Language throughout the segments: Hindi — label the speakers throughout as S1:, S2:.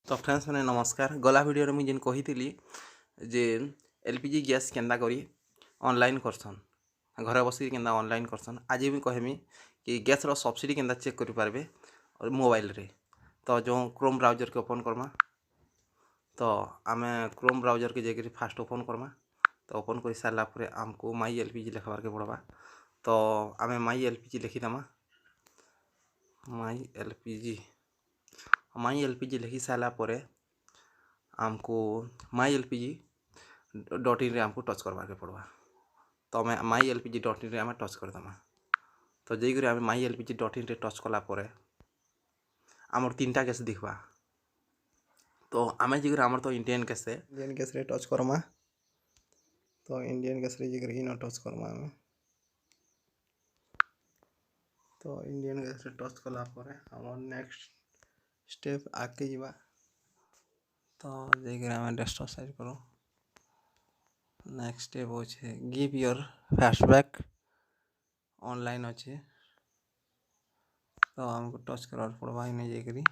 S1: तो फ्रेंड्स मैंने नमस्कार गला वीडियो मुझे जेन कही जे एलपीजी गैस केंदा करी ऑनलाइन करसन घर बस केंदा ऑनलाइन करसन आज भी कहमी कि गैस रो सब्सिडी केंदा चेक करि पारबे और मोबाइल रे। तो जो क्रोम ब्राउजर के ओपन करमा तो आमे क्रोम ब्राउजर के जेकरी फास्ट ओपन करमा तो ओपन कर सारा पर आमको माई एलपीजी लिखबार के पड़वा। तो आमे माई एलपीजी लिखी दमा माई एलपीजी लिखी सारा पर आमको माई एलपीजी डॉट इन रे आमको टच करवार के पड़वा। तो आम माई एलपीजी डॉट इन रे आम टच करदमा। तो जैकि आम माई एलपीजी डॉट इन रे टच कलापर आमर तीनटा गैस दिखवा। तो आम जैकि आमर तो इंडियन गैस रे टच करमा। तो इंडियन गैस रे जैकि इन टच करमा आम। तो इंडियन गैस रे टच कलापर आमर नेक्स्ट स्टेप आगे जीवा। तो जैकि आम डेस्कटॉप साइड करो नेक्स्ट स्टेप होचे गिव योर फीडबैक ऑनलाइन अच्छे। तो हमको टच करवार पड़वा इन्हें जैकि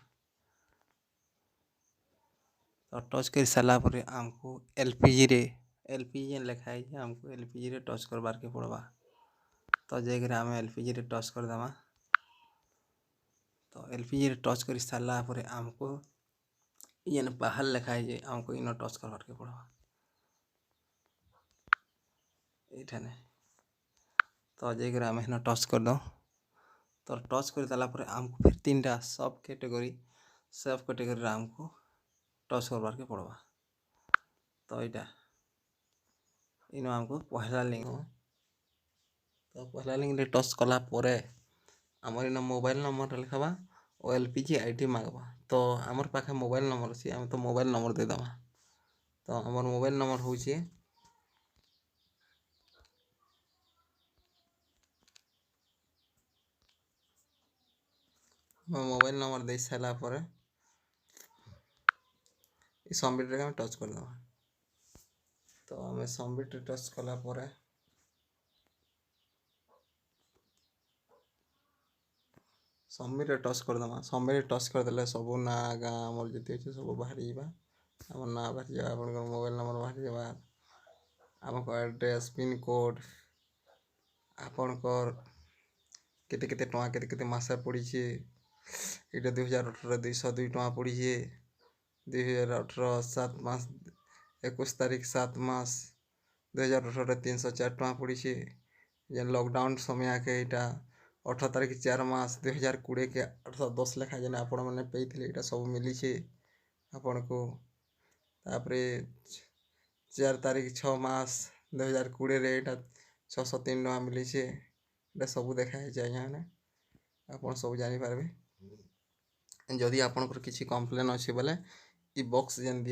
S1: तो टच कर सारा पर आमको एलपीजी लिखा है आमको एलपीजी रे टच करवार के पड़वा। तो जैकि आम एलपीजी रे टच कर दमा। तो एलपीजी रे टच कर सारा पर आमको ये बाहर लिखा है आमको इन टच करवार के पड़वा ये। तो जैकि आम इन टच कर दो। तो टच कर देला पर आमको फिर तीनटा सब कैटेगरी आमको टच करवार के पड़वा। तो यहाँ इन आमको पहला लिंक तो पहला लिंक रे टच कला पर आमर इन मोबाइल नंबर लिखा और एलपीजी आईडी मांगवा। तो आमर पाखे मोबाइल नंबर अच्छी आम तो मोबाइल नंबर देदमा। तो आमर मोबाइल नंबर हूँ मोबाइल नंबर दे सारा पर सबमिट रे टच कर दमा। तो आम सबमिट रे टच कला पर सबमिट रे टच कर दमा। सबमिट रे टच कर देले सब ना गाँ आमर जी अच्छे सब बाहर जावा। आम ना बाहर जावा आप मोबाइल नंबर बाहर जावा आमको एड्रेस पिन कोड आपणकर केते केते टଙ୍କା केते केते मासे पड़ी ये 2018 202 टଙ୍କା पड़ी 2018 7 मास 21 तारीख 7 मास 2018 304 टଙ୍କା पड़ी जे लॉकडाउन समय आके यहाँ 18 तारीख 4 मास 2020 के 810 लेखा जेने आपण मैंने पे सब मिली आपण को। तापरे 4 तारीख 6 मास 2020 रे 603 टଙ୍କା मिली सब देखाई आज्ञा आप सब जानीपारे। जदि आपंकर किसी कम्प्लेन अच्छे बोले इ बॉक्स जेन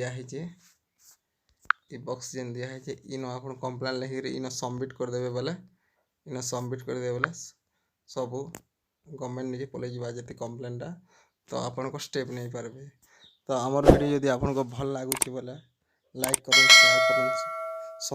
S1: दिखाई इन आप कम्प्लेन लिखिक इन सबमिट करदे बोले इन सबमिट करदे बोले सब गवर्नमेंट निजे पलि जावा कम्प्लेनटा। तो आपन स्टेप नहीं पारे। तो आमर वीडियो जदि आपको भल लगुच बोले लाइक करूँ शेयर करूँ।